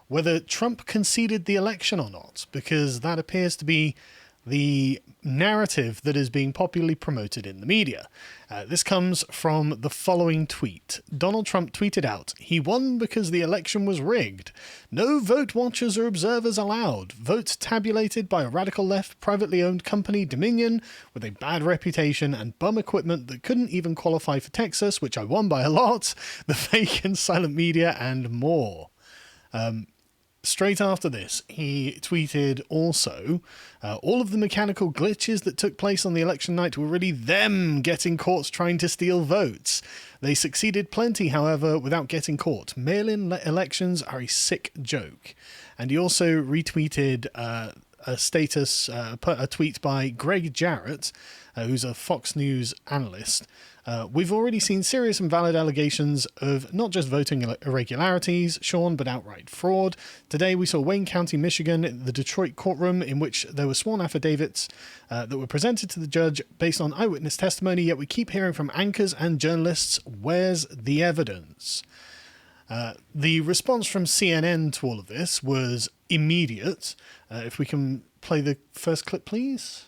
whether Trump conceded the election or not, because that appears to be the narrative that is being popularly promoted in the media. This comes from the following tweet. Donald Trump tweeted out, "He won because the election was rigged. No vote watchers or observers allowed. Votes tabulated by a radical left privately owned company, Dominion, with a bad reputation and bum equipment that couldn't even qualify for Texas, which I won by a lot, the fake and silent media, and more." Straight after this, he tweeted also, all of the mechanical glitches that took place on the election night were really them getting caught trying to steal votes. They succeeded plenty, however, without getting caught. Mail-in elections are a sick joke. And he also retweeted a tweet by Greg Jarrett, who's a Fox News analyst. We've already seen serious and valid allegations of not just voting irregularities, Sean, but outright fraud. Today we saw Wayne County, Michigan, the Detroit courtroom in which there were sworn affidavits that were presented to the judge based on eyewitness testimony, yet we keep hearing from anchors and journalists, where's the evidence? The response from CNN to all of this was immediate. If we can play the first clip, please.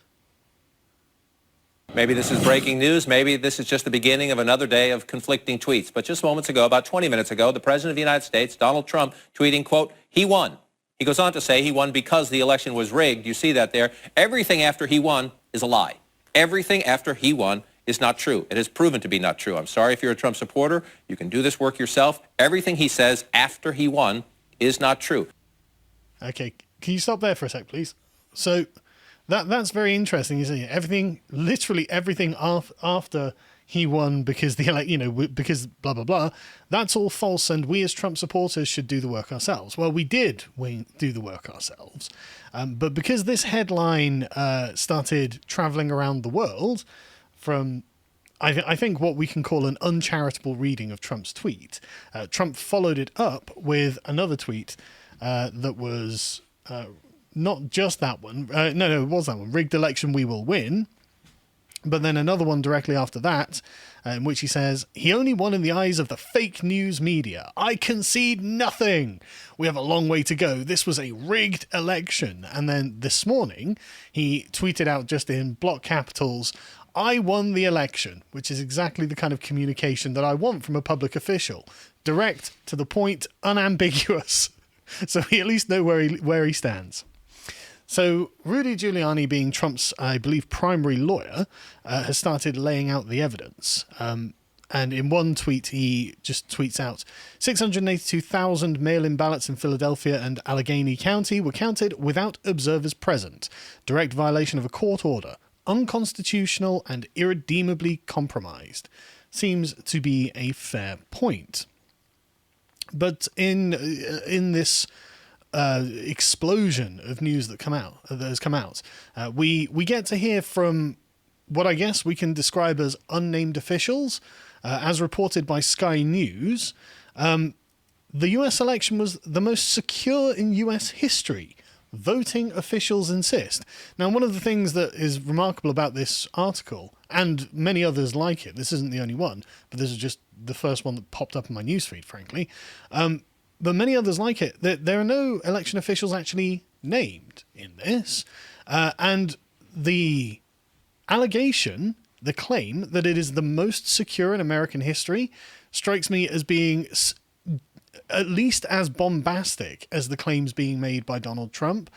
Maybe this is breaking news. Maybe this is just the beginning of another day of conflicting tweets. But just moments ago, about 20 minutes ago, the President of the United States, Donald Trump, tweeting, quote, "He won." He goes on to say he won because the election was rigged. You see that there. Everything after he won is a lie. Everything after he won is not true. It has proven to be not true. I'm sorry if you're a Trump supporter. You can do this work yourself. Everything he says after he won is not true. Okay, can you stop there for a sec, please? So that's very interesting, isn't it? Everything, literally everything after he won because because blah, blah, blah, that's all false, and we as Trump supporters should do the work ourselves. Well, we did do the work ourselves, but because this headline started traveling around the world from, I think, what we can call an uncharitable reading of Trump's tweet, Trump followed it up with another tweet that was not just that one. No, it was that one. Rigged election, we will win. But then another one directly after that, in which he says, "He only won in the eyes of the fake news media. I concede nothing. We have a long way to go. This was a rigged election." And then this morning, he tweeted out just in block capitals, "I won the election," which is exactly the kind of communication that I want from a public official. Direct, to the point, unambiguous. So we at least know where he stands. So Rudy Giuliani, being Trump's, I believe, primary lawyer, has started laying out the evidence. And in one tweet, he just tweets out, 682,000 mail-in ballots in Philadelphia and Allegheny County were counted without observers present. Direct violation of a court order. Unconstitutional and irredeemably compromised. Seems to be a fair point. But in this explosion of news that has come out, we get to hear from what I guess we can describe as unnamed officials, as reported by Sky News. The US election was the most secure in US history. Voting officials insist. Now, one of the things that is remarkable about this article, and many others like it, this isn't the only one, but this is just the first one that popped up in my newsfeed, frankly. But many others like it, that there are no election officials actually named in this. And the allegation, the claim that it is the most secure in American history strikes me as being at least as bombastic as the claims being made by Donald Trump.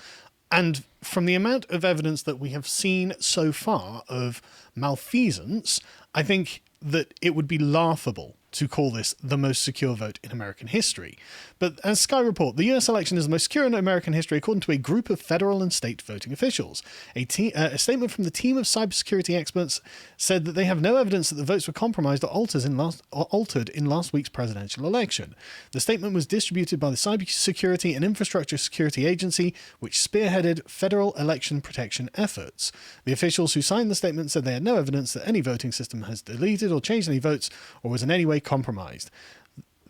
And from the amount of evidence that we have seen so far of malfeasance, I think that it would be laughable to call this the most secure vote in American history. But as Sky report, the US election is the most secure in American history according to a group of federal and state voting officials. A statement from the team of cybersecurity experts said that they have no evidence that the votes were compromised or altered in last week's presidential election. The statement was distributed by the Cybersecurity and Infrastructure Security Agency, which spearheaded federal election protection efforts. The officials who signed the statement said they had no evidence that any voting system has deleted or changed any votes or was in any way compromised.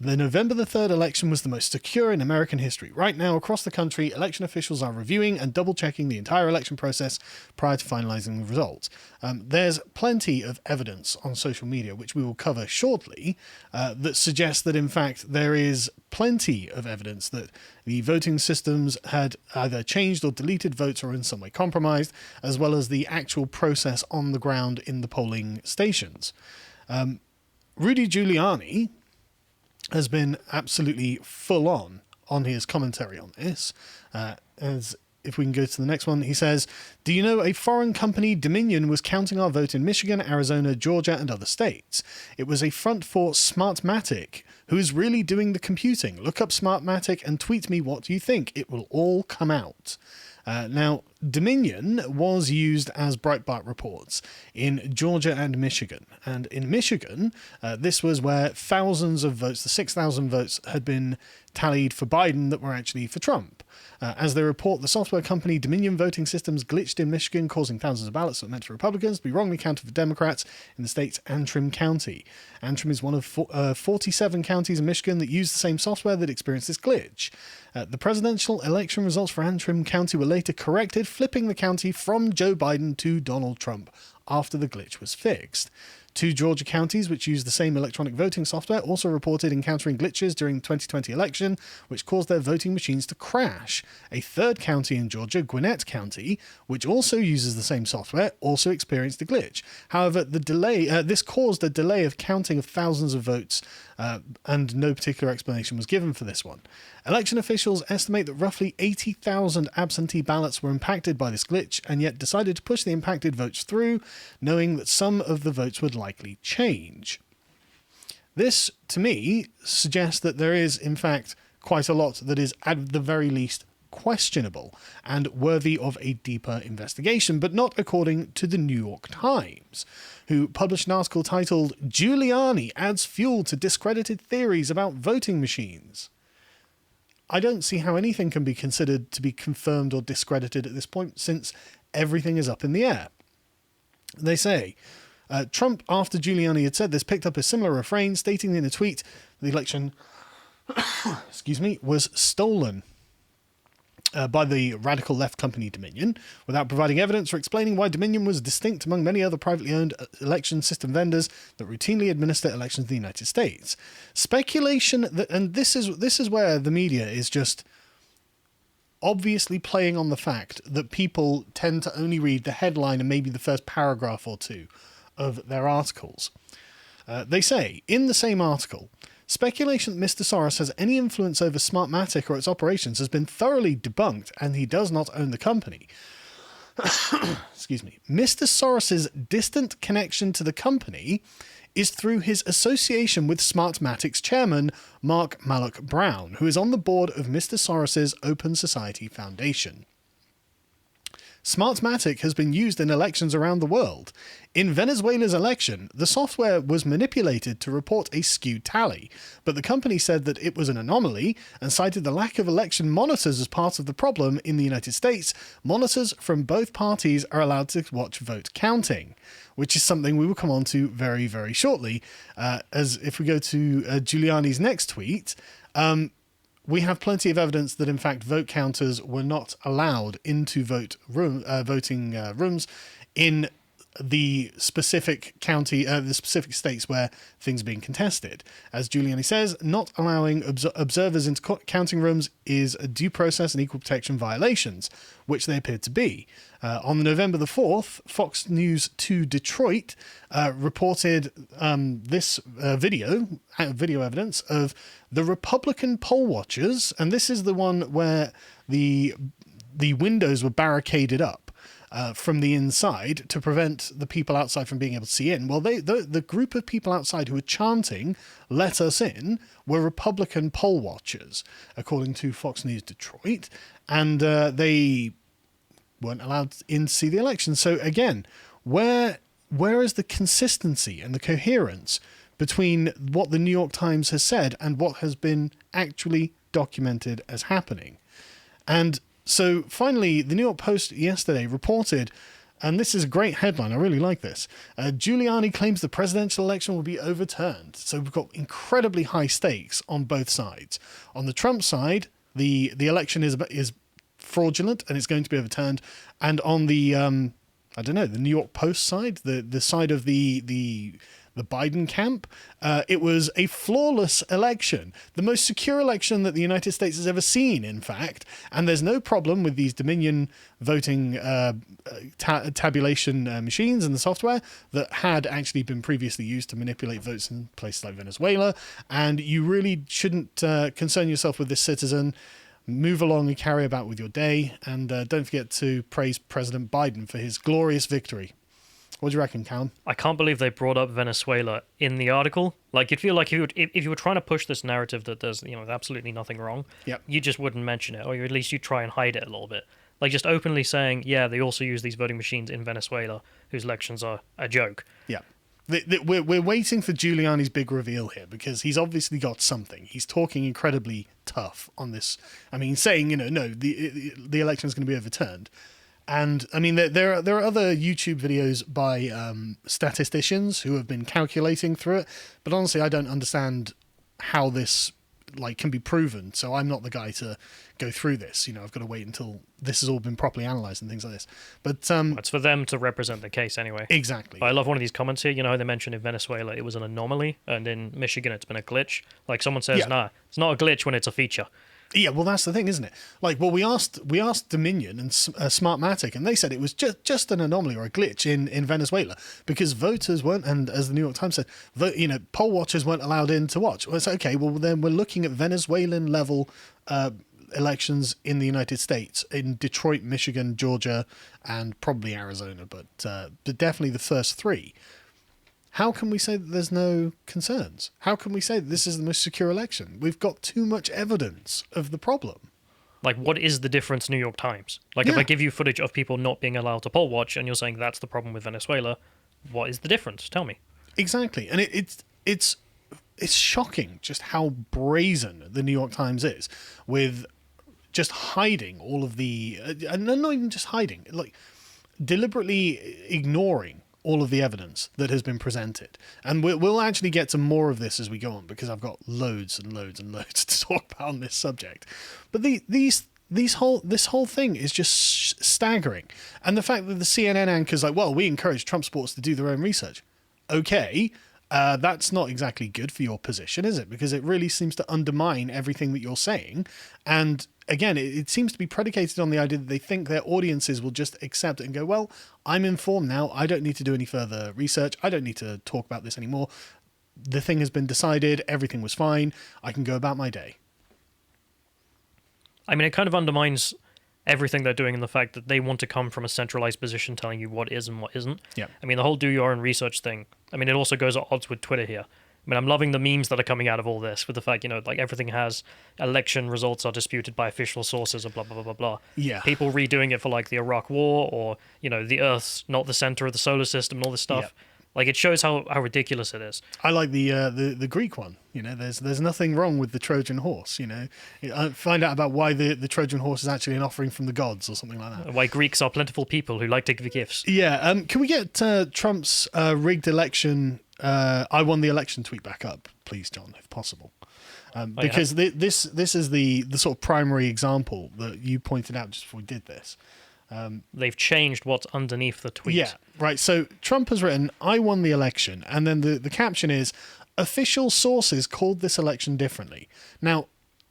The November the 3rd election was the most secure in American history. Right now, across the country, election officials are reviewing and double-checking the entire election process prior to finalizing the results. There's plenty of evidence on social media, which we will cover shortly, that suggests that, in fact, there is plenty of evidence that the voting systems had either changed or deleted votes or in some way compromised, as well as the actual process on the ground in the polling stations. Rudy Giuliani has been absolutely full on his commentary on this. As if we can go to the next one, he says, "Do you know a foreign company, Dominion, was counting our vote in Michigan, Arizona, Georgia, and other states? It was a front for SMARTMATIC, who is really doing the computing. Look up SMARTMATIC and tweet me what you think. It will all come out." Now, Dominion was used as Breitbart reports in Georgia and Michigan. And in Michigan, this was where thousands of votes, the 6,000 votes, had been tallied for Biden that were actually for Trump. As they report, the software company Dominion Voting Systems glitched in Michigan, causing thousands of ballots that were meant for Republicans to be wrongly counted for Democrats in the state's Antrim County. Antrim is one of 47 counties in Michigan that use the same software that experienced this glitch. The presidential election results for Antrim County were later corrected, flipping the county from Joe Biden to Donald Trump after the glitch was fixed. Two Georgia counties, which use the same electronic voting software, also reported encountering glitches during the 2020 election, which caused their voting machines to crash. A third county in Georgia, Gwinnett County, which also uses the same software, also experienced a glitch. However, this caused a delay of counting of thousands of votes, and no particular explanation was given for this one. Election officials estimate that roughly 80,000 absentee ballots were impacted by this glitch, and yet decided to push the impacted votes through, knowing that some of the votes would likely change. This, to me, suggests that there is, in fact, quite a lot that is, at the very least, questionable and worthy of a deeper investigation, but not according to the New York Times, who published an article titled "Giuliani Adds Fuel to Discredited Theories About Voting Machines." I don't see how anything can be considered to be confirmed or discredited at this point, since everything is up in the air. They say, Trump, after Giuliani had said this, picked up a similar refrain, stating in a tweet the election was stolen by the radical left company Dominion, without providing evidence or explaining why Dominion was distinct among many other privately owned election system vendors that routinely administer elections in the United States. Speculation that, and this is where the media is just obviously playing on the fact that people tend to only read the headline and maybe the first paragraph or two of their articles. They say, in the same article, speculation that Mr. Soros has any influence over Smartmatic or its operations has been thoroughly debunked, and he does not own the company. Excuse me. Mr. Soros's distant connection to the company is through his association with Smartmatic's chairman, Mark Malloch Brown, who is on the board of Mr. Soros's Open Society Foundation. Smartmatic has been used in elections around the world. In Venezuela's election, the software was manipulated to report a skewed tally, but the company said that it was an anomaly and cited the lack of election monitors as part of the problem. In the United States, monitors from both parties are allowed to watch vote counting, which is something we will come on to very, very shortly. As if we go to Giuliani's next tweet, we have plenty of evidence that, in fact, vote counters were not allowed into voting rooms in the specific county, the specific states where things are being contested. As Giuliani says, not allowing observers into counting rooms is a due process and equal protection violations, which they appeared to be. On November the 4th, Fox News 2 Detroit reported this video evidence of the Republican poll watchers, and this is the one where the windows were barricaded up from the inside to prevent the people outside from being able to see in. Well, the group of people outside who were chanting, "Let us in," were Republican poll watchers, according to Fox News Detroit, and they weren't allowed in to see the election. So again, where is the consistency and the coherence between what the New York Times has said and what has been actually documented as happening? And so finally, the New York Post yesterday reported And this is a great headline. I really like this. Giuliani claims the presidential election will be overturned. So we've got incredibly high stakes on both sides. On the Trump side, the election is fraudulent and it's going to be overturned. And on the the New York Post side, the side of the Biden camp, it was a flawless election, the most secure election that the United States has ever seen, in fact. And there's no problem with these Dominion voting tabulation machines and the software that had actually been previously used to manipulate votes in places like Venezuela. And you really shouldn't concern yourself with this, citizen. Move along and carry about with your day. And don't forget to praise President Biden for his glorious victory. What do you reckon, Callum? I can't believe they brought up Venezuela in the article. Like, you'd feel like if you were trying to push this narrative that there's absolutely nothing wrong, you just wouldn't mention it, or at least you try and hide it a little bit. Like, just openly saying, yeah, they also use these voting machines in Venezuela, whose elections are a joke. Yeah. We're waiting for Giuliani's big reveal here because he's obviously got something. He's talking incredibly tough on this. I mean, saying, no, the election is going to be overturned. And I mean, there are other YouTube videos by statisticians who have been calculating through it, but honestly, I don't understand how this can be proven. So I'm not the guy to go through this. I've got to wait until this has all been properly analysed and things like this. But it's for them to represent the case anyway. Exactly. But I love one of these comments here. How they mentioned in Venezuela it was an anomaly, and in Michigan it's been a glitch. Like someone says, nah, it's not a glitch when it's a feature. Yeah, well, that's the thing, isn't it? We asked Dominion and Smartmatic, and they said it was just an anomaly or a glitch in Venezuela because voters weren't, and as the New York Times said, poll watchers weren't allowed in to watch. Well, it's okay. Well, then we're looking at Venezuelan level elections in the United States, in Detroit, Michigan, Georgia, and probably Arizona, but definitely the first three. How can we say that there's no concerns? How can we say that this is the most secure election? We've got too much evidence of the problem. Like, what is the difference, New York Times? Like, if I give you footage of people not being allowed to poll watch and you're saying that's the problem with Venezuela, what is the difference? Tell me. Exactly. And it's shocking just how brazen the New York Times is with just hiding all of the... and not even just hiding, deliberately ignoring all of the evidence that has been presented. And we'll actually get to more of this as we go on because I've got loads and loads and loads to talk about on this subject. But this whole thing is just staggering. And the fact that the CNN anchor's we encourage Trump supporters to do their own research. Okay, that's not exactly good for your position, is it? Because it really seems to undermine everything that you're saying. And again, it seems to be predicated on the idea that they think their audiences will just accept it and go, well, I'm informed now. I don't need to do any further research. I don't need to talk about this anymore. The thing has been decided. Everything was fine. I can go about my day. I mean, it kind of undermines everything they're doing in the fact that they want to come from a centralized position telling you what is and what isn't. Yeah. I mean, the whole do your own research thing. I mean, it also goes at odds with Twitter here. I mean, I'm loving the memes that are coming out of all this with the fact, everything has election results are disputed by official sources or blah, blah, blah, blah, blah. Yeah. People redoing it for the Iraq War or, the Earth's not the center of the solar system and all this stuff. Yeah. It shows how ridiculous it is. I like the Greek one. There's nothing wrong with the Trojan horse. Find out about why the Trojan horse is actually an offering from the gods or something like that. Why Greeks are plentiful people who like to give gifts. Yeah. Can we get Trump's rigged election? I won the election tweet back up, please, John, if possible. Because this is the sort of primary example that you pointed out just before we did this. They've changed what's underneath the tweet. Yeah, right. So Trump has written, I won the election. And then the caption is, official sources called this election differently. Now,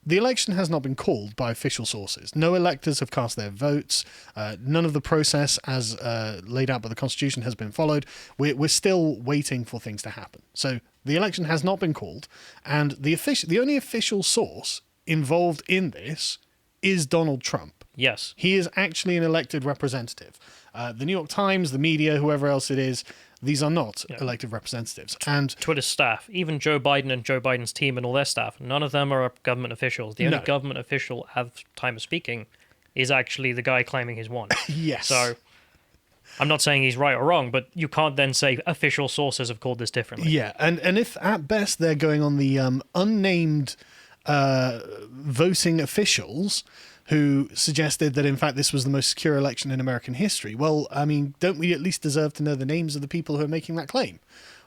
the election has not been called by official sources. No electors have cast their votes. None of the process as laid out by the Constitution has been followed. We're still waiting for things to happen. So the election has not been called. And the only official source involved in this is Donald Trump. Yes. He is actually an elected representative. The New York Times, the media, whoever else it is, these are not elected representatives. And Twitter's staff, even Joe Biden and Joe Biden's team and all their staff, none of them are government officials. The only government official at the time of speaking is actually the guy claiming he's won. Yes. So I'm not saying he's right or wrong, but you can't then say official sources have called this differently. Yeah, and if at best they're going on the unnamed voting officials who suggested that, in fact, this was the most secure election in American history. Well, I mean, don't we at least deserve to know the names of the people who are making that claim?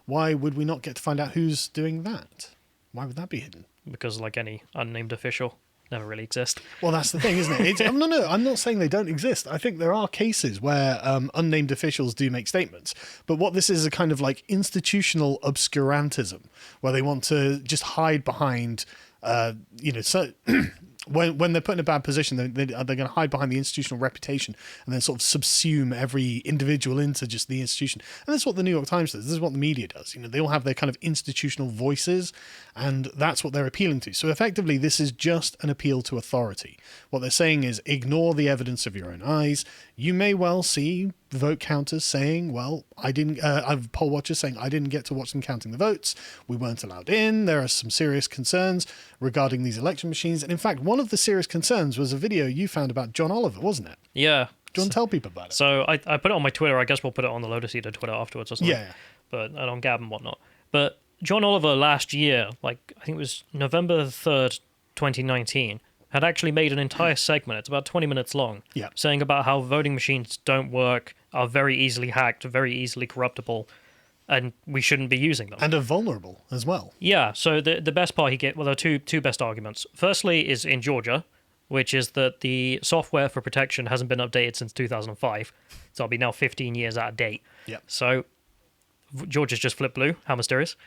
Why would we not get to find out who's doing that? Why would that be hidden? Because, like any unnamed official, never really exist. Well, that's the thing, isn't it? No, I'm not saying they don't exist. I think there are cases where unnamed officials do make statements. But what this is a kind of like institutional obscurantism, where they want to just hide behind, so when they're put in a bad position, they're going to hide behind the institutional reputation and then sort of subsume every individual into just the institution. And that's what the New York Times does. This is what the media does. They all have their kind of institutional voices, and that's what they're appealing to. So effectively, this is just an appeal to authority. What they're saying is ignore the evidence of your own eyes. You may well see vote counters saying, well, I've poll watchers saying I didn't get to watch them counting the votes. We weren't allowed in. There are some serious concerns regarding these election machines. And in fact, one of the serious concerns was a video you found about John Oliver, wasn't it? Yeah. Do you want to tell people about it? So I put it on my Twitter. I guess we'll put it on the Lotus Eater Twitter afterwards or something. Yeah. But and on Gab and whatnot. But John Oliver last year, I think it was November 3rd, 2019, had actually made an entire segment, it's about 20 minutes long, saying about how voting machines don't work, are very easily hacked, very easily corruptible, and we shouldn't be using them. And are vulnerable as well. Yeah, so the best part there are two best arguments. Firstly is in Georgia, which is that the software for protection hasn't been updated since 2005, so it'll be now 15 years out of date. Yep. So Georgia's just flipped blue, how mysterious.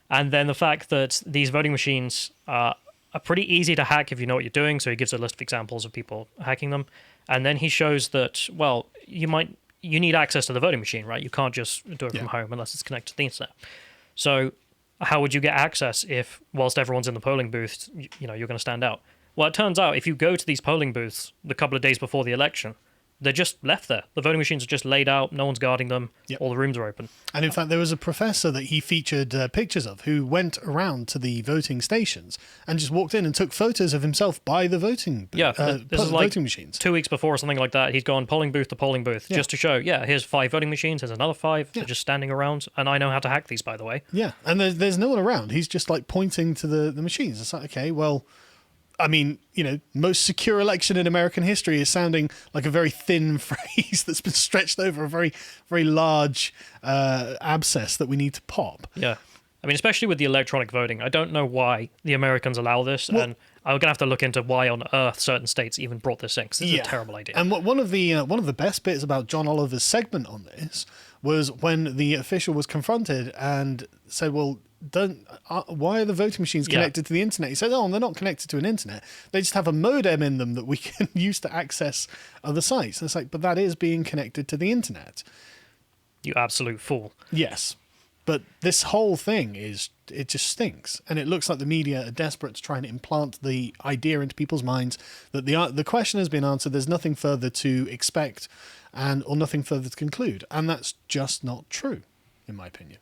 And then the fact that these voting machines are pretty easy to hack if you know what you're doing. So he gives a list of examples of people hacking them. And then he shows that, well, you need access to the voting machine, right? You can't just do it from home unless it's connected to the internet. So how would you get access if, whilst everyone's in the polling booth, you're going to stand out? Well, it turns out if you go to these polling booths the couple of days before the election, they're just left there. The voting machines are just laid out. No one's guarding them. Yep. All the rooms are open. And in fact, there was a professor that he featured pictures of who went around to the voting stations and just walked in and took photos of himself by the voting this is like voting machines. 2 weeks before or something like that. He's gone polling booth to polling booth just to show, here's 5 voting machines. Here's another 5. They're just standing around. And I know how to hack these, by the way. Yeah, and there's no one around. He's just like pointing to the machines. It's like, okay, well, I mean, most secure election in American history is sounding like a very thin phrase that's been stretched over a very, very large abscess that we need to pop. Yeah. I mean, especially with the electronic voting, I don't know why the Americans allow this, and I'm going to have to look into why on earth certain states even brought this in, because this is a terrible idea. And one of the best bits about John Oliver's segment on this was when the official was confronted and said, well, why are the voting machines connected to the internet? He said, oh, they're not connected to an internet. They just have a modem in them that we can use to access other sites. And it's like, but that is being connected to the internet. You absolute fool. Yes. But this whole thing it just stinks. And it looks like the media are desperate to try and implant the idea into people's minds that the question has been answered. There's nothing further to expect or nothing further to conclude. And that's just not true, in my opinion.